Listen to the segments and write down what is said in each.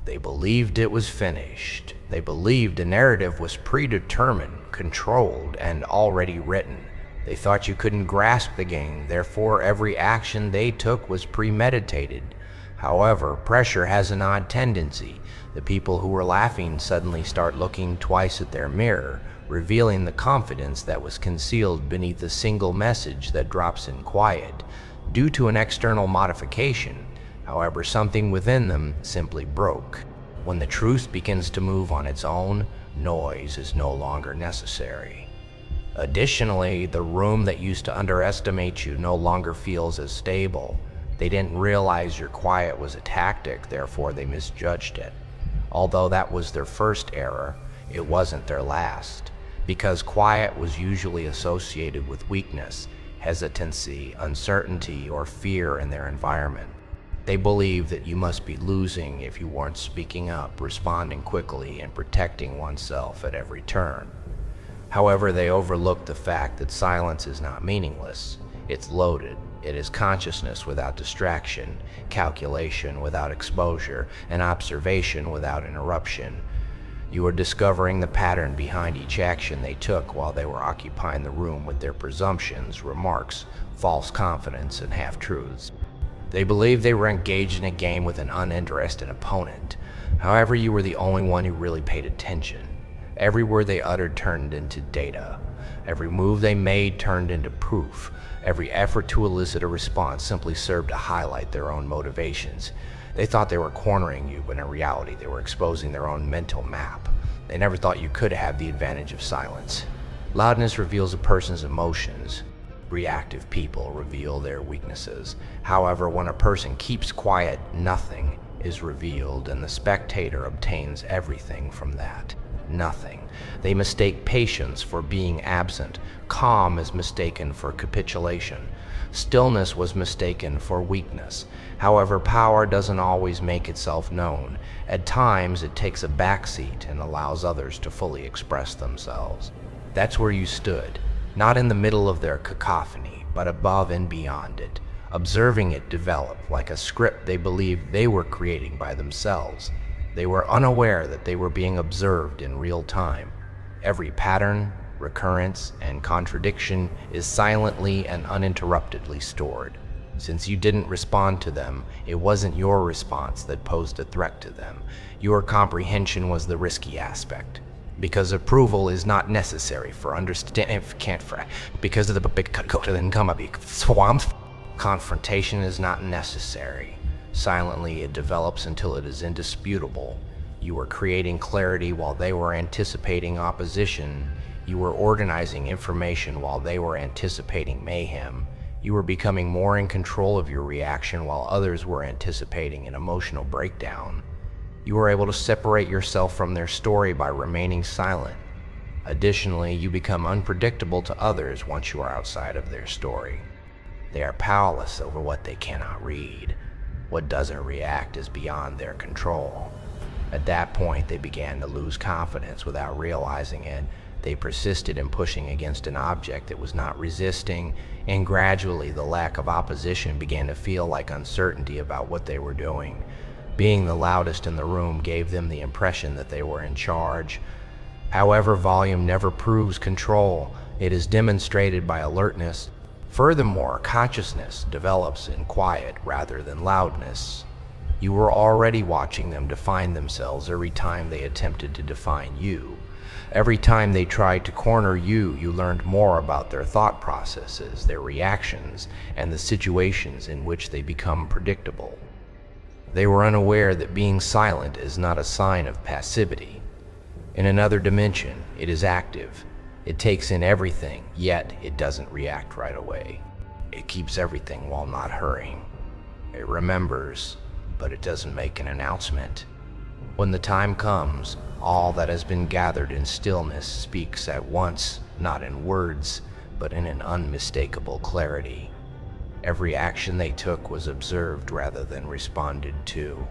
They believed it was finished. They believed the narrative was predetermined, controlled, and already written. They thought you couldn't grasp the game, therefore every action they took was premeditated. However, pressure has an odd tendency. The people who were laughing suddenly start looking twice at their mirror, revealing the confidence that was concealed beneath a single message that drops in quiet, due to an external modification. However, something within them simply broke. When the truth begins to move on its own, noise is no longer necessary. Additionally, the room that used to underestimate you no longer feels as stable. They didn't realize your quiet was a tactic, therefore they misjudged it. Although that was their first error, it wasn't their last, because quiet was usually associated with weakness, hesitancy, uncertainty, or fear in their environment. They believed that you must be losing if you weren't speaking up, responding quickly, and protecting oneself at every turn. However, they overlooked the fact that silence is not meaningless. It's loaded. It is consciousness without distraction, calculation without exposure, and observation without interruption. You are discovering the pattern behind each action they took while they were occupying the room with their presumptions, remarks, false confidence, and half-truths. They believed they were engaged in a game with an uninterested opponent. However, you were the only one who really paid attention. Every word they uttered turned into data. Every move they made turned into proof. Every effort to elicit a response simply served to highlight their own motivations. They thought they were cornering you, but in reality they were exposing their own mental map. They never thought you could have the advantage of silence. Loudness reveals a person's emotions. Reactive people reveal their weaknesses. However, when a person keeps quiet, nothing is revealed, and the spectator obtains everything from that. Nothing. They mistake patience for being absent. Calm is mistaken for capitulation. Stillness was mistaken for weakness. However, power doesn't always make itself known. At times, it takes a backseat and allows others to fully express themselves. That's where you stood, not in the middle of their cacophony, but above and beyond it, observing it develop like a script they believed they were creating by themselves. They were unaware that they were being observed in real time. Every pattern, recurrence, and contradiction is silently and uninterruptedly stored. Since you didn't respond to them, it wasn't your response that posed a threat to them. Your comprehension was the risky aspect. Because approval is not necessary for understanding, because of the big cut and come a big swamp. Confrontation is not necessary. Silently, it develops until it is indisputable. You were creating clarity while they were anticipating opposition. You were organizing information while they were anticipating mayhem. You were becoming more in control of your reaction while others were anticipating an emotional breakdown. You were able to separate yourself from their story by remaining silent. Additionally, you become unpredictable to others once you are outside of their story. They are powerless over what they cannot read. What doesn't react is beyond their control. At that point, they began to lose confidence without realizing it. They persisted in pushing against an object that was not resisting, and gradually the lack of opposition began to feel like uncertainty about what they were doing. Being the loudest in the room gave them the impression that they were in charge. However, volume never proves control. It is demonstrated by alertness. Furthermore, consciousness develops in quiet rather than loudness. You were already watching them define themselves every time they attempted to define you. Every time they tried to corner you, you learned more about their thought processes, their reactions, and the situations in which they become predictable. They were unaware that being silent is not a sign of passivity. In another dimension, it is active. It takes in everything, yet it doesn't react right away. It keeps everything while not hurrying. It remembers, but it doesn't make an announcement. When the time comes, all that has been gathered in stillness speaks at once, not in words, but in an unmistakable clarity. Every action they took was observed rather than responded to.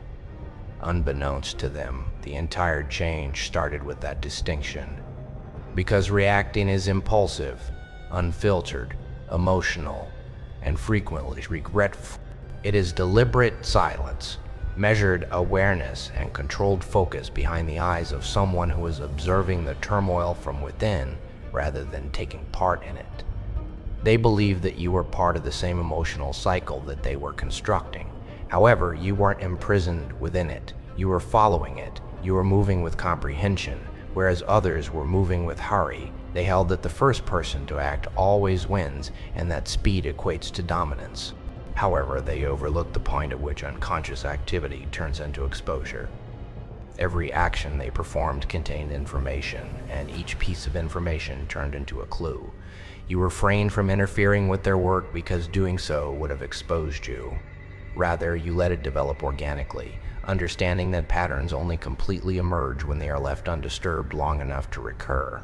Unbeknownst to them, the entire change started with that distinction. Because reacting is impulsive, unfiltered, emotional, and frequently regretful. It is deliberate silence. measured awareness, and controlled focus behind the eyes of someone who is observing the turmoil from within rather than taking part in it. They believed that you were part of the same emotional cycle that they were constructing. However, you weren't imprisoned within it. You were following it. You were moving with comprehension, whereas others were moving with hurry. They held that the first person to act always wins, and that speed equates to dominance. However, they overlooked the point at which unconscious activity turns into exposure. Every action they performed contained information, and each piece of information turned into a clue. You refrained from interfering with their work because doing so would have exposed you. Rather, you let it develop organically, understanding that patterns only completely emerge when they are left undisturbed long enough to recur.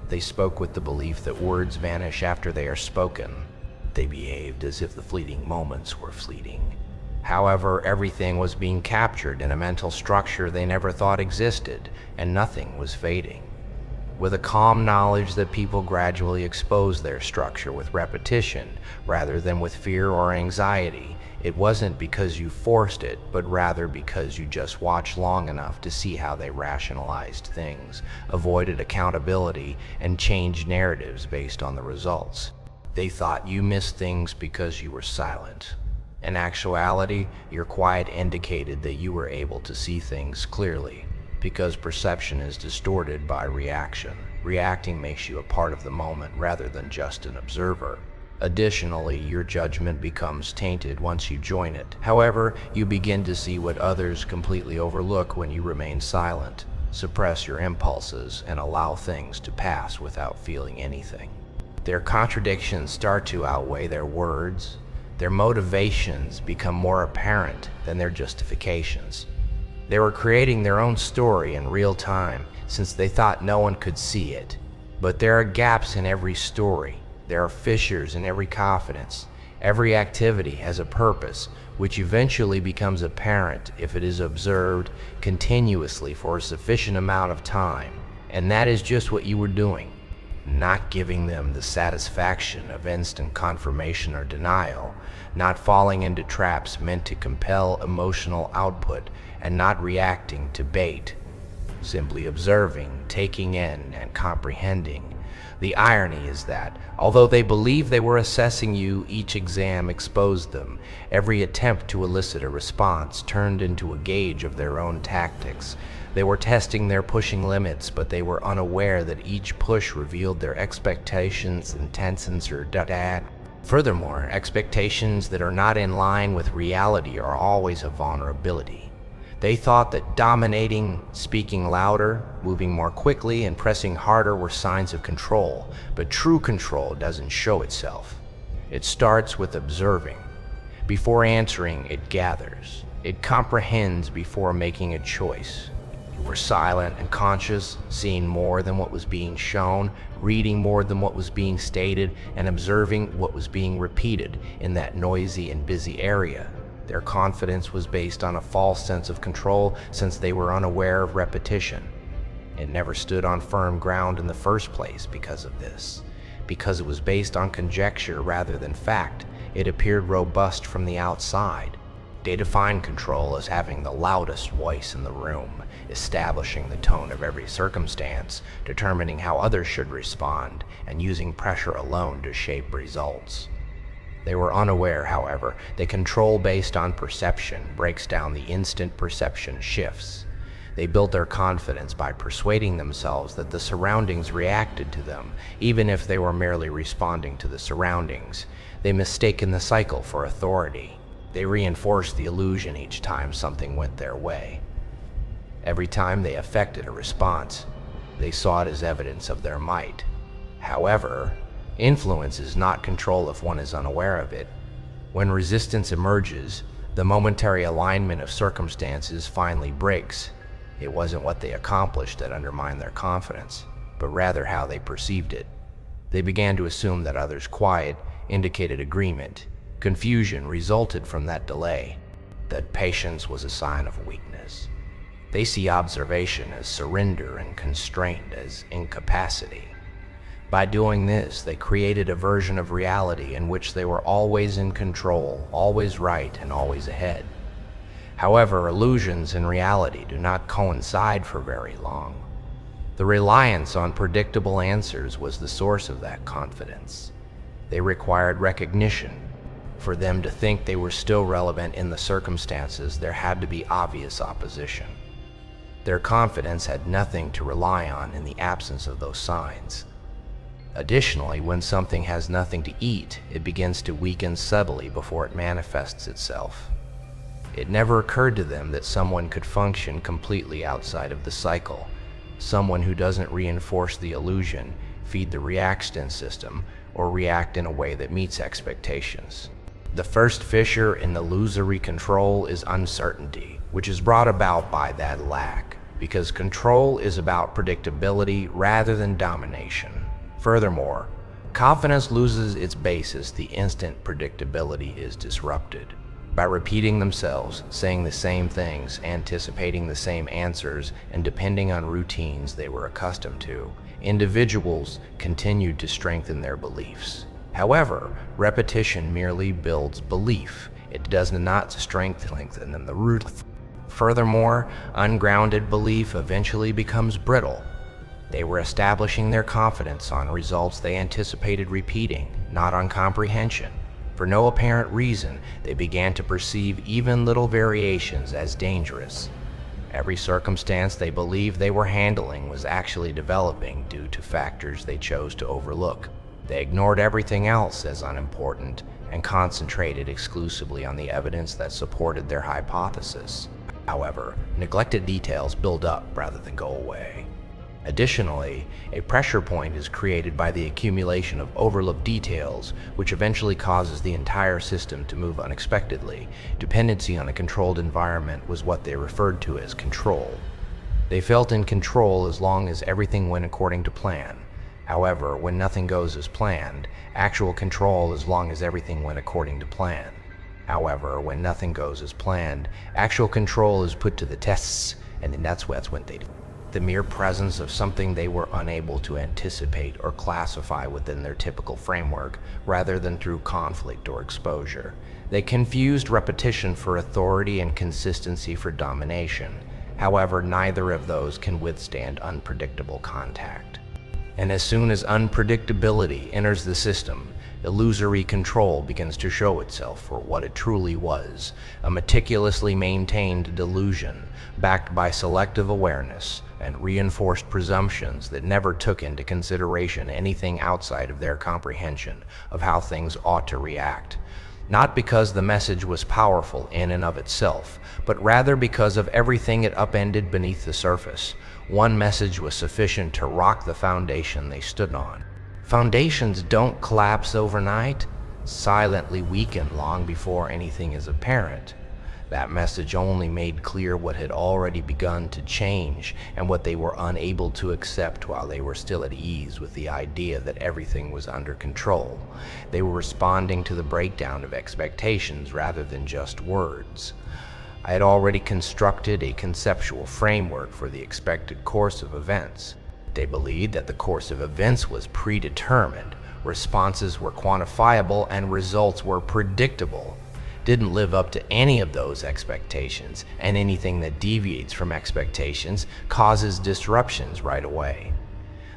They spoke with the belief that words vanish after they are spoken. They behaved as if the fleeting moments were fleeting. However, everything was being captured in a mental structure they never thought existed, and nothing was fading. With a calm knowledge that people gradually expose their structure with repetition rather than with fear or anxiety, it wasn't because you forced it, but rather because you just watched long enough to see how they rationalized things, avoided accountability, and changed narratives based on the results. They thought you missed things because you were silent. In actuality, your quiet indicated that you were able to see things clearly, because perception is distorted by reaction. Reacting makes you a part of the moment rather than just an observer. Additionally, your judgment becomes tainted once you join it. However, you begin to see what others completely overlook when you remain silent, suppress your impulses, and allow things to pass without feeling anything. Their contradictions start to outweigh their words. Their motivations become more apparent than their justifications. They were creating their own story in real time since they thought no one could see it. But there are gaps in every story. There are fissures in every confidence. Every activity has a purpose, which eventually becomes apparent if it is observed continuously for a sufficient amount of time. And that is just what you were doing. Not giving them the satisfaction of instant confirmation or denial, not falling into traps meant to compel emotional output, and not reacting to bait. Simply observing, taking in, and comprehending. The irony is that, although they believed they were assessing you, each exam exposed them. Every attempt to elicit a response turned into a gauge of their own tactics. They were testing their pushing limits, but they were unaware that each push revealed their expectations, intentions, or dad. Furthermore, expectations that are not in line with reality are always a vulnerability. They thought that dominating, speaking louder, moving more quickly, and pressing harder were signs of control, but true control doesn't show itself. It starts with observing. Before answering, it gathers. It comprehends before making a choice. You were silent and conscious, seeing more than what was being shown, reading more than what was being stated, and observing what was being repeated in that noisy and busy area. Their confidence was based on a false sense of control since they were unaware of repetition. It never stood on firm ground in the first place because of this. Because it was based on conjecture rather than fact, it appeared robust from the outside. They defined control as having the loudest voice in the room, establishing the tone of every circumstance, determining how others should respond, and using pressure alone to shape results. They were unaware, however, that control based on perception breaks down the instant perception shifts. They built their confidence by persuading themselves that the surroundings reacted to them, even if they were merely responding to the surroundings. They mistaken the cycle for authority. They reinforced the illusion each time something went their way. Every time they effected a response, they saw it as evidence of their might. However, influence is not control if one is unaware of it. When resistance emerges, the momentary alignment of circumstances finally breaks. It wasn't what they accomplished that undermined their confidence, but rather how they perceived it. They began to assume that others' quiet indicated agreement. Confusion resulted from that delay, that patience was a sign of weakness. They see observation as surrender and constraint as incapacity. By doing this, they created a version of reality in which they were always in control, always right, and always ahead. However, illusions and reality do not coincide for very long. The reliance on predictable answers was the source of that confidence. They required recognition. For them to think they were still relevant in the circumstances, there had to be obvious opposition. Their confidence had nothing to rely on in the absence of those signs. Additionally, when something has nothing to eat, it begins to weaken subtly before it manifests itself. It never occurred to them that someone could function completely outside of the cycle, someone who doesn't reinforce the illusion, feed the reaction system, or react in a way that meets expectations. The first fissure in the illusory control is uncertainty, which is brought about by that lack, because control is about predictability rather than domination. Furthermore, confidence loses its basis the instant predictability is disrupted. By repeating themselves, saying the same things, anticipating the same answers, and depending on routines they were accustomed to, individuals continued to strengthen their beliefs. However, repetition merely builds belief. It does not strengthen the root. Furthermore, ungrounded belief eventually becomes brittle. They were establishing their confidence on results they anticipated repeating, not on comprehension. For no apparent reason, they began to perceive even little variations as dangerous. Every circumstance they believed they were handling was actually developing due to factors they chose to overlook. They ignored everything else as unimportant and concentrated exclusively on the evidence that supported their hypothesis. However, neglected details build up rather than go away. Additionally, a pressure point is created by the accumulation of overlooked details, which eventually causes the entire system to move unexpectedly. Dependency on a controlled environment was what they referred to as control. They felt in control as long as everything went according to plan. However, when nothing goes as planned, actual control as long as everything went according to plan. However, when nothing goes as planned, actual control is put to the tests, and then that's when they do. The mere presence of something they were unable to anticipate or classify within their typical framework, rather than through conflict or exposure. They confused repetition for authority and consistency for domination. However, neither of those can withstand unpredictable contact. And as soon as unpredictability enters the system, illusory control begins to show itself for what it truly was, a meticulously maintained delusion, backed by selective awareness and reinforced presumptions that never took into consideration anything outside of their comprehension of how things ought to react. Not because the message was powerful in and of itself, but rather because of everything it upended beneath the surface. One message was sufficient to rock the foundation they stood on. Foundations don't collapse overnight, silently weaken long before anything is apparent. That message only made clear what had already begun to change and what they were unable to accept while they were still at ease with the idea that everything was under control. They were responding to the breakdown of expectations rather than just words. I had already constructed a conceptual framework for the expected course of events. They believed that the course of events was predetermined, responses were quantifiable, and results were predictable. Didn't live up to any of those expectations, and anything that deviates from expectations causes disruptions right away.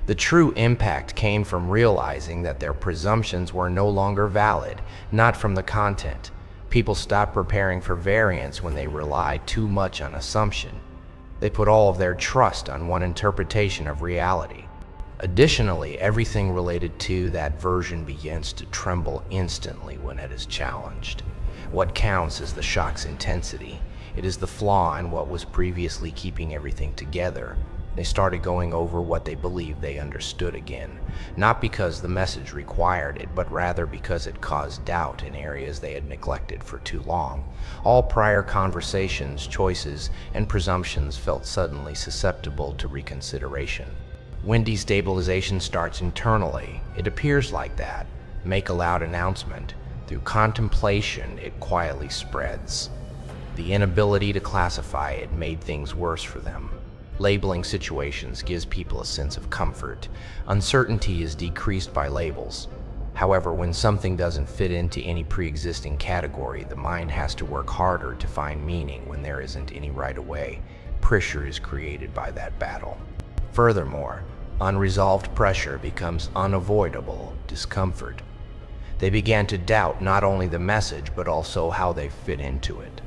The true impact came from realizing that their presumptions were no longer valid, not from the content. People stopped preparing for variance when they relied too much on assumption. They put all of their trust on one interpretation of reality. Additionally, everything related to that version begins to tremble instantly when it is challenged. What counts is the shock's intensity. It is the flaw in what was previously keeping everything together. They started going over what they believed they understood again, not because the message required it, but rather because it caused doubt in areas they had neglected for too long. All prior conversations, choices, and presumptions felt suddenly susceptible to reconsideration. When destabilization starts internally, it appears like that. Make a loud announcement. Through contemplation, it quietly spreads. The inability to classify it made things worse for them. Labeling situations gives people a sense of comfort. Uncertainty is decreased by labels. However, when something doesn't fit into any pre-existing category, the mind has to work harder to find meaning when there isn't any right away. Pressure is created by that battle. Furthermore, unresolved pressure becomes unavoidable discomfort. They began to doubt not only the message, but also how they fit into it.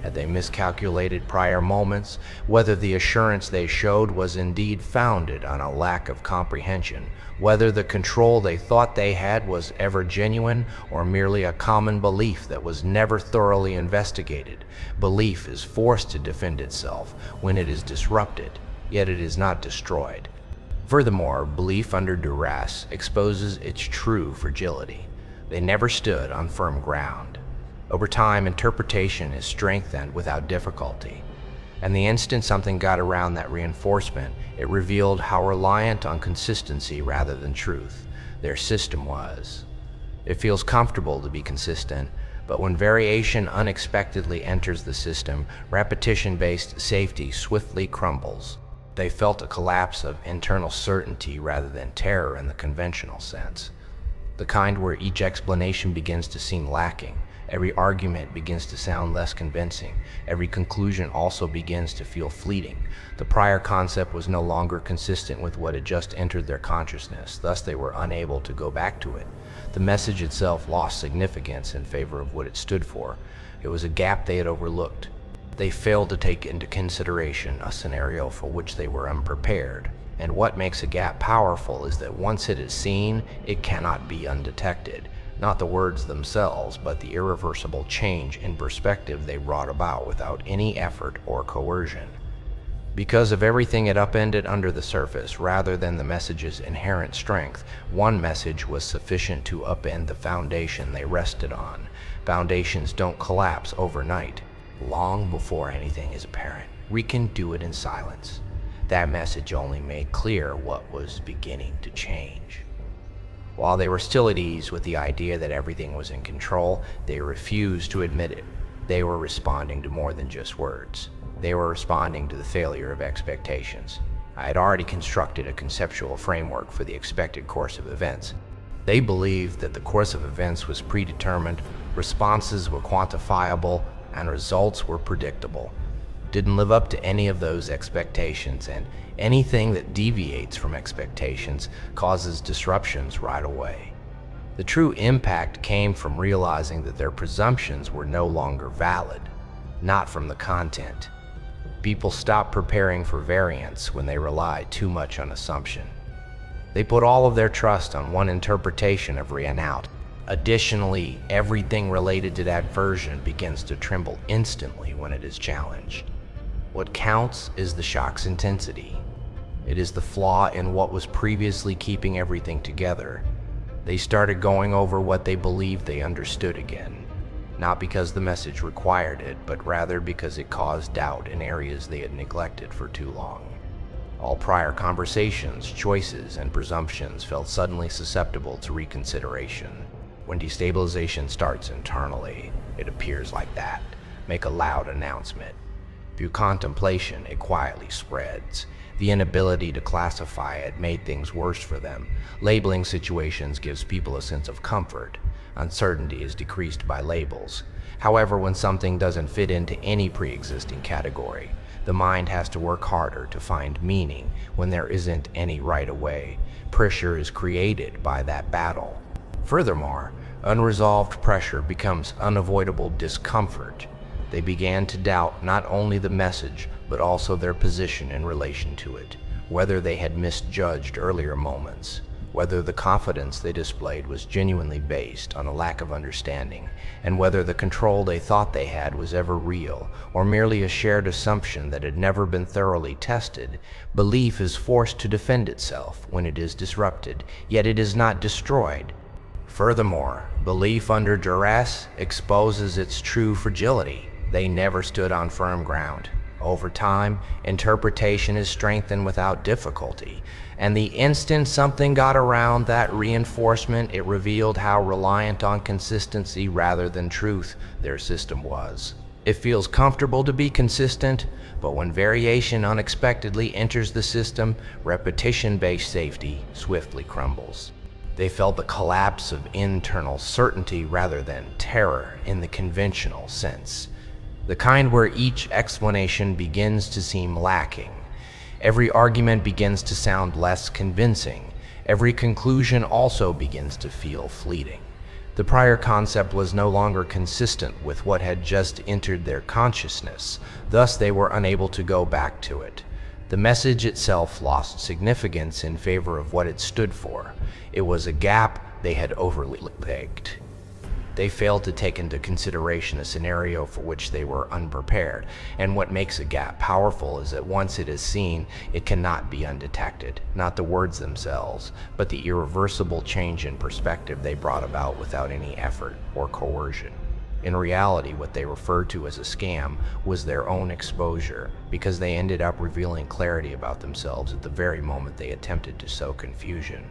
Had they miscalculated prior moments, whether the assurance they showed was indeed founded on a lack of comprehension, whether the control they thought they had was ever genuine or merely a common belief that was never thoroughly investigated. Belief is forced to defend itself when it is disrupted, yet it is not destroyed. Furthermore, belief under duress exposes its true fragility. They never stood on firm ground. Over time, interpretation is strengthened without difficulty, and the instant something got around that reinforcement, it revealed how reliant on consistency rather than truth their system was. It feels comfortable to be consistent, but when variation unexpectedly enters the system, repetition-based safety swiftly crumbles. They felt a collapse of internal certainty rather than terror in the conventional sense, the kind where each explanation begins to seem lacking. Every argument begins to sound less convincing. Every conclusion also begins to feel fleeting. The prior concept was no longer consistent with what had just entered their consciousness, thus they were unable to go back to it. The message itself lost significance in favor of what it stood for. It was a gap they had overlooked. They failed to take into consideration a scenario for which they were unprepared. And what makes a gap powerful is that once it is seen, it cannot be undetected. Not the words themselves, but the irreversible change in perspective they brought about without any effort or coercion. Because of everything it upended under the surface, rather than the message's inherent strength, one message was sufficient to upend the foundation they rested on. Foundations don't collapse overnight. Long before anything is apparent, we can do it in silence. That message only made clear what was beginning to change. While they were still at ease with the idea that everything was in control, they refused to admit it. They were responding to more than just words. They were responding to the failure of expectations. I had already constructed a conceptual framework for the expected course of events. They believed that the course of events was predetermined, responses were quantifiable, and results were predictable. Didn't live up to any of those expectations, and anything that deviates from expectations causes disruptions right away. The true impact came from realizing that their presumptions were no longer valid, not from the content. People stopped preparing for variance when they relied too much on assumption. They put all of their trust on one interpretation of re and out. Additionally, everything related to that version begins to tremble instantly when it is challenged. What counts is the shock's intensity. It is the flaw in what was previously keeping everything together. They started going over what they believed they understood again, not because the message required it, but rather because it caused doubt in areas they had neglected for too long. All prior conversations, choices, and presumptions felt suddenly susceptible to reconsideration. When destabilization starts internally, it appears like that. Make a loud announcement. Through contemplation, it quietly spreads. The inability to classify it made things worse for them. Labeling situations gives people a sense of comfort. Uncertainty is decreased by labels. However, when something doesn't fit into any pre-existing category, the mind has to work harder to find meaning when there isn't any right away. Pressure is created by that battle. Furthermore, unresolved pressure becomes unavoidable discomfort. They began to doubt not only the message, but also their position in relation to it, whether they had misjudged earlier moments, whether the confidence they displayed was genuinely based on a lack of understanding, and whether the control they thought they had was ever real, or merely a shared assumption that had never been thoroughly tested. Belief is forced to defend itself when it is disrupted, yet it is not destroyed. Furthermore, belief under duress exposes its true fragility. They never stood on firm ground. Over time, interpretation is strengthened without difficulty, and the instant something got around that reinforcement, it revealed how reliant on consistency rather than truth their system was. It feels comfortable to be consistent, but when variation unexpectedly enters the system, repetition-based safety swiftly crumbles. They felt the collapse of internal certainty rather than terror in the conventional sense, the kind where each explanation begins to seem lacking. Every argument begins to sound less convincing. Every conclusion also begins to feel fleeting. The prior concept was no longer consistent with what had just entered their consciousness, thus they were unable to go back to it. The message itself lost significance in favor of what it stood for. It was a gap they had overly baked. They failed to take into consideration a scenario for which they were unprepared, and what makes a gap powerful is that once it is seen, it cannot be undetected. Not the words themselves, but the irreversible change in perspective they brought about without any effort or coercion. In reality, what they referred to as a scam was their own exposure, because they ended up revealing clarity about themselves at the very moment they attempted to sow confusion.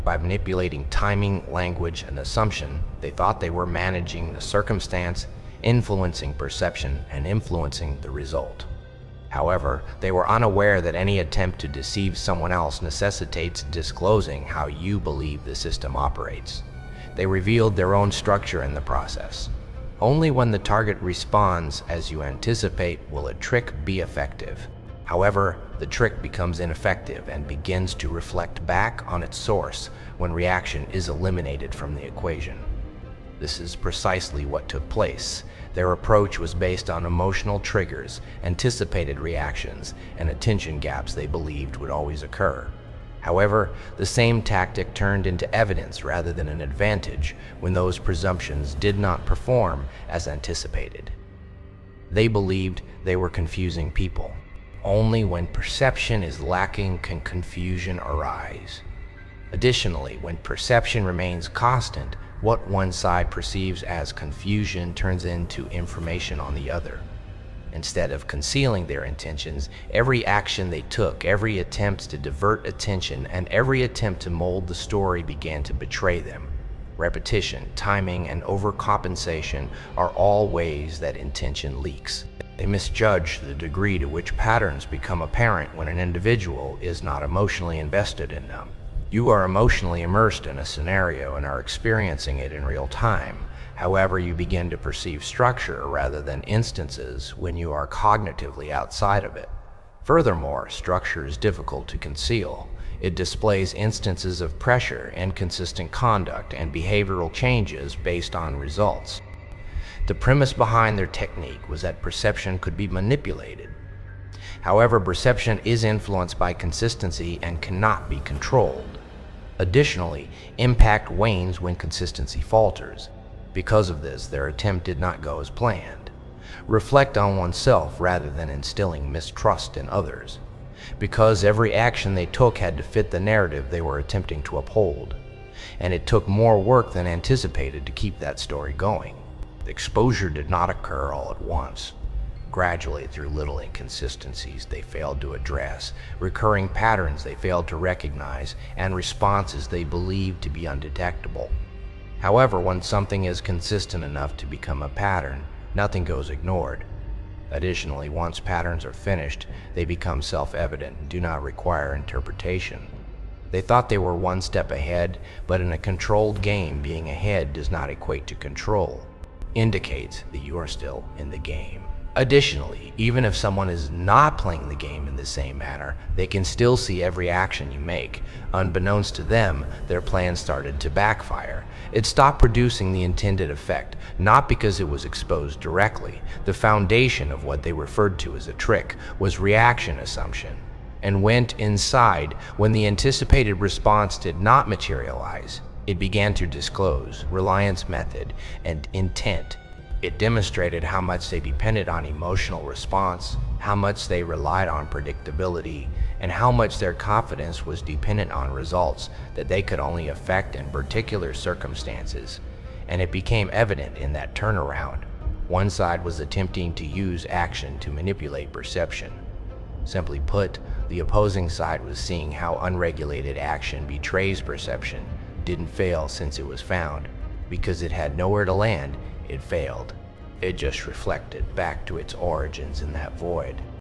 By manipulating timing, language, and assumption, they thought they were managing the circumstance, influencing perception, and influencing the result. However, they were unaware that any attempt to deceive someone else necessitates disclosing how you believe the system operates. They revealed their own structure in the process. Only when the target responds as you anticipate will a trick be effective. However, the trick becomes ineffective and begins to reflect back on its source when reaction is eliminated from the equation. This is precisely what took place. Their approach was based on emotional triggers, anticipated reactions, and attention gaps they believed would always occur. However, the same tactic turned into evidence rather than an advantage when those presumptions did not perform as anticipated. They believed they were confusing people. Only when perception is lacking can confusion arise. Additionally, when perception remains constant, what one side perceives as confusion turns into information on the other. Instead of concealing their intentions, every action they took, every attempt to divert attention, and every attempt to mold the story began to betray them. Repetition, timing, and overcompensation are all ways that intention leaks. They misjudge the degree to which patterns become apparent when an individual is not emotionally invested in them. You are emotionally immersed in a scenario and are experiencing it in real time. However, you begin to perceive structure rather than instances when you are cognitively outside of it. Furthermore, structure is difficult to conceal. It displays instances of pressure, inconsistent conduct, and behavioral changes based on results. The premise behind their technique was that perception could be manipulated. However, perception is influenced by consistency and cannot be controlled. Additionally, impact wanes when consistency falters. Because of this, their attempt did not go as planned. Reflect on oneself rather than instilling mistrust in others, because every action they took had to fit the narrative they were attempting to uphold, and it took more work than anticipated to keep that story going. The exposure did not occur all at once. Gradually, through little inconsistencies they failed to address, recurring patterns they failed to recognize, and responses they believed to be undetectable. However, when something is consistent enough to become a pattern, nothing goes ignored. Additionally, once patterns are finished, they become self-evident and do not require interpretation. They thought they were one step ahead, but in a controlled game, being ahead does not equate to control. Indicates that you are still in the game. Additionally, even if someone is not playing the game in the same manner, they can still see every action you make. Unbeknownst to them, their plan started to backfire. It stopped producing the intended effect, not because it was exposed directly. The foundation of what they referred to as a trick was reaction assumption, and went inside when the anticipated response did not materialize. It began to disclose reliance method and intent. It demonstrated how much they depended on emotional response, how much they relied on predictability, and how much their confidence was dependent on results that they could only affect in particular circumstances. And it became evident in that turnaround. One side was attempting to use action to manipulate perception. Simply put, the opposing side was seeing how unregulated action betrays perception. Didn't fail since it was found. Because it had nowhere to land, it failed. It just reflected back to its origins in that void.